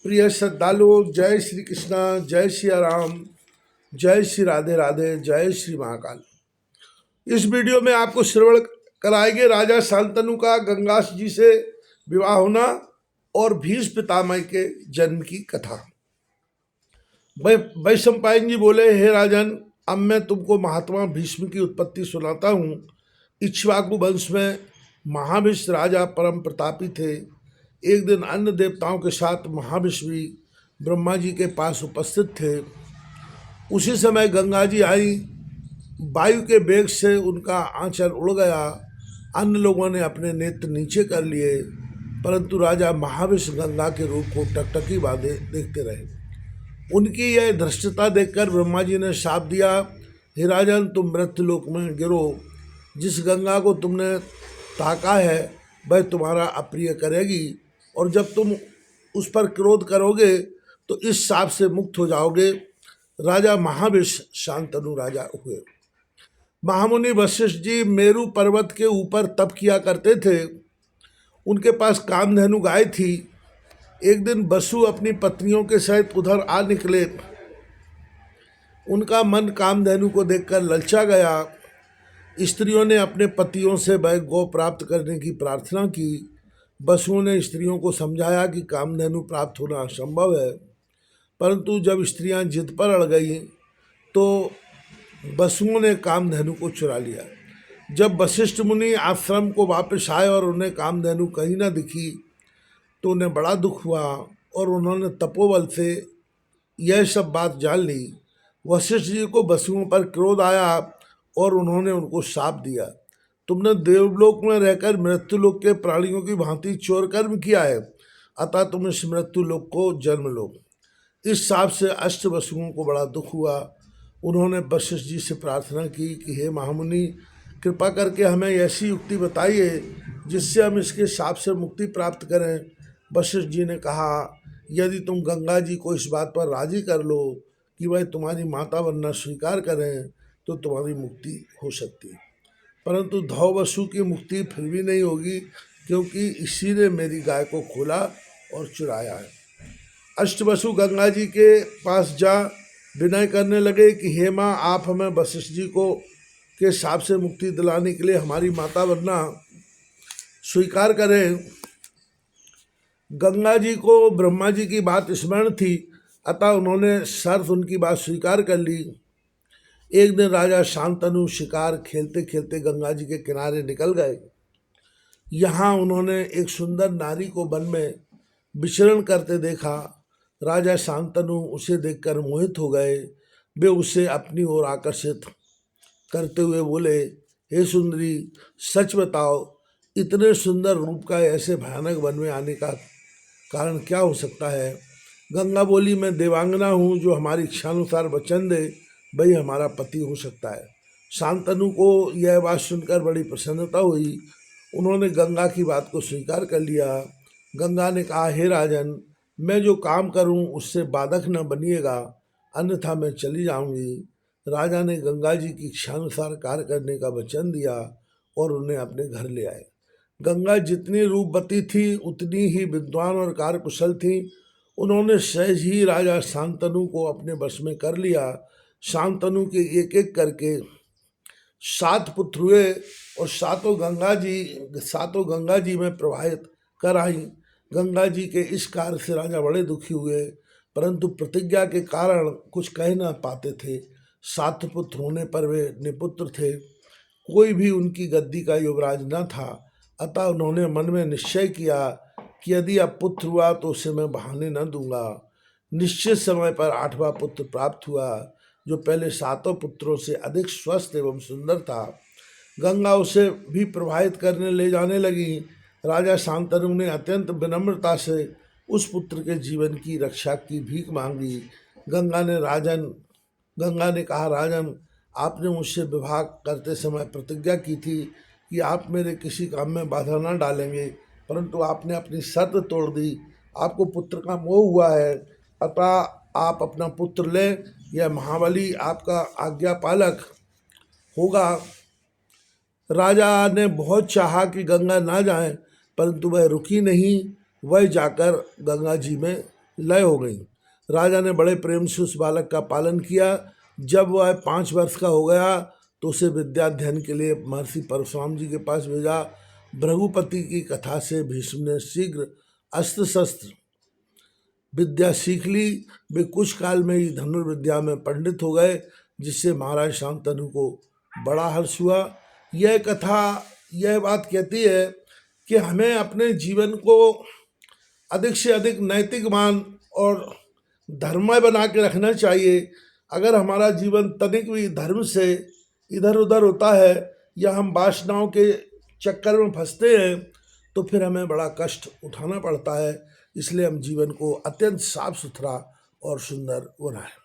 प्रिय श्रद्धालुओं, जय श्री कृष्णा, जय श्री राम, जय श्री राधे राधे, जय श्री महाकाल। इस वीडियो में आपको श्रवण कराएंगे राजा शांतनु का गंगा जी से विवाह होना और भीष्म पितामह के जन्म की कथा। वैशंपायन जी बोले, हे राजन, अब मैं तुमको महात्मा भीष्म की उत्पत्ति सुनाता हूँ। इक्ष्वाकु वंश में महाभीष्म राजा परम प्रतापी थे। एक दिन अन्य देवताओं के साथ महाविष्णु ब्रह्मा जी के पास उपस्थित थे। उसी समय गंगा जी आई। वायु के वेग से उनका आंचल उड़ गया। अन्य लोगों ने अपने नेत्र नीचे कर लिए, परंतु राजा महाविष्णु गंगा के रूप को टकटकी बांधे देखते रहे। उनकी यह धृष्टता देखकर ब्रह्मा जी ने शाप दिया, हे राजन, तुम मृत्युलोक में गिरो। जिस गंगा को तुमने ताका है वह तुम्हारा अप्रिय करेगी, और जब तुम उस पर क्रोध करोगे तो इस शाप से मुक्त हो जाओगे। राजा महाविष्णु शांतनु राजा हुए। महामुनि वशिष्ठ जी मेरु पर्वत के ऊपर तप किया करते थे। उनके पास कामधेनु गाय थी। एक दिन वसु अपनी पत्नियों के सहित उधर आ निकले। उनका मन कामधेनु को देखकर ललचा गया। स्त्रियों ने अपने पतियों से वह गौ प्राप्त करने की प्रार्थना की। वसुओं ने स्त्रियों को समझाया कि कामधेनु प्राप्त होना असंभव है, परंतु जब स्त्रियां जिद पर अड़ गईं तो वसुओं ने कामधेनु को चुरा लिया। जब वशिष्ठ मुनि आश्रम को वापस आए और उन्हें कामधेनु कहीं न दिखी तो उन्हें बड़ा दुख हुआ और उन्होंने तपोबल से यह सब बात जान ली। वशिष्ठ जी को वसुओं पर क्रोध आया और उन्होंने उनको शाप दिया, तुमने देवलोक में रहकर मृत्युलोक के प्राणियों की भांति चोर कर्म किया है, अतः तुम इस मृत्युलोक को जन्म लो। इस शाप से अष्ट वसुओं को बड़ा दुख हुआ। उन्होंने वशिष्ठ जी से प्रार्थना की कि हे महामुनि, कृपा करके हमें ऐसी युक्ति बताइए जिससे हम इसके शाप से मुक्ति प्राप्त करें। वशिष्ठ जी ने कहा, यदि तुम गंगा जी को इस बात पर राजी कर लो कि वह तुम्हारी माता बनना स्वीकार करें तो तुम्हारी मुक्ति हो सकती है, परंतु धौवसु की मुक्ति फिर भी नहीं होगी, क्योंकि इसी ने मेरी गाय को खोला और चुराया है। अष्टवसु गंगा जी के पास जा विनय करने लगे कि हे माँ, आप हमें वशिष्ठ जी को के शाप से मुक्ति दिलाने के लिए हमारी माता बनना स्वीकार करें। गंगा जी को ब्रह्मा जी की बात स्मरण थी, अतः उन्होंने शर्त उनकी बात स्वीकार कर ली। एक दिन राजा शांतनु शिकार खेलते खेलते गंगा जी के किनारे निकल गए। यहाँ उन्होंने एक सुंदर नारी को वन में विचरण करते देखा। राजा शांतनु उसे देखकर मोहित हो गए। वे उसे अपनी ओर आकर्षित करते हुए बोले, हे सुंदरी, सच बताओ, इतने सुंदर रूप का ऐसे भयानक वन में आने का कारण क्या हो सकता है? गंगा बोली, मैं देवांगना हूँ, जो हमारी इच्छानुसार वचन दे वही हमारा पति हो सकता है। शांतनु को यह बात सुनकर बड़ी प्रसन्नता हुई। उन्होंने गंगा की बात को स्वीकार कर लिया। गंगा ने कहा, हे राजन, मैं जो काम करूं उससे बाधक न बनिएगा, अन्यथा मैं चली जाऊंगी। राजा ने गंगा जी की इच्छानुसार कार्य करने का वचन दिया और उन्हें अपने घर ले आए। गंगा जितनी रूपवती थी उतनी ही विद्वान और कार्यकुशल थी। उन्होंने सहज ही राजा शांतनु को अपने वश में कर लिया। शांतनु के एक एक करके 7 पुत्र हुए और सातों गंगा जी में प्रवाहित कर आई। गंगा जी के इस कार्य से राजा बड़े दुखी हुए, परंतु प्रतिज्ञा के कारण कुछ कह न पाते थे। 7 पुत्र होने पर वे निपुत्र थे। कोई भी उनकी गद्दी का युवराज न था, अतः उन्होंने मन में निश्चय किया कि यदि अब पुत्र हुआ तो उसे मैं बहाने न दूंगा। निश्चित समय पर 8वां पुत्र प्राप्त हुआ, जो पहले 7 पुत्रों से अधिक स्वस्थ एवं सुंदर था। गंगा उसे भी प्रभावित करने ले जाने लगी। राजा शांतनु ने अत्यंत विनम्रता से उस पुत्र के जीवन की रक्षा की भीख मांगी। गंगा ने कहा, राजन, आपने मुझसे विवाह करते समय प्रतिज्ञा की थी कि आप मेरे किसी काम में बाधा न डालेंगे, परंतु आपने अपनी शर्त तोड़ दी। आपको पुत्र का मोह हुआ है, अतः आप अपना पुत्र लें। यह महाबली आपका आज्ञा पालक होगा। राजा ने बहुत चाहा कि गंगा ना जाए, परंतु वह रुकी नहीं। वह जाकर गंगा जी में लय हो गई। राजा ने बड़े प्रेम से उस बालक का पालन किया। जब वह 5 वर्ष का हो गया तो उसे विद्या अध्ययन के लिए महर्षि परशुराम जी के पास भेजा। भृगुपति की कथा से भीष्म ने शीघ्र अस्त्र शस्त्र विद्या सीख ली। वे कुछ काल में ही धनुर्विद्या में पंडित हो गए, जिससे महाराज शांतनु को बड़ा हर्ष हुआ। यह कथा यह बात कहती है कि हमें अपने जीवन को अधिक से अधिक नैतिकवान और धर्ममय बना के रखना चाहिए। अगर हमारा जीवन तनिक भी धर्म से इधर उधर होता है या हम वासनाओं के चक्कर में फंसते हैं तो फिर हमें बड़ा कष्ट उठाना पड़ता है। इसलिए हम जीवन को अत्यंत साफ सुथरा और सुंदर बनाएं।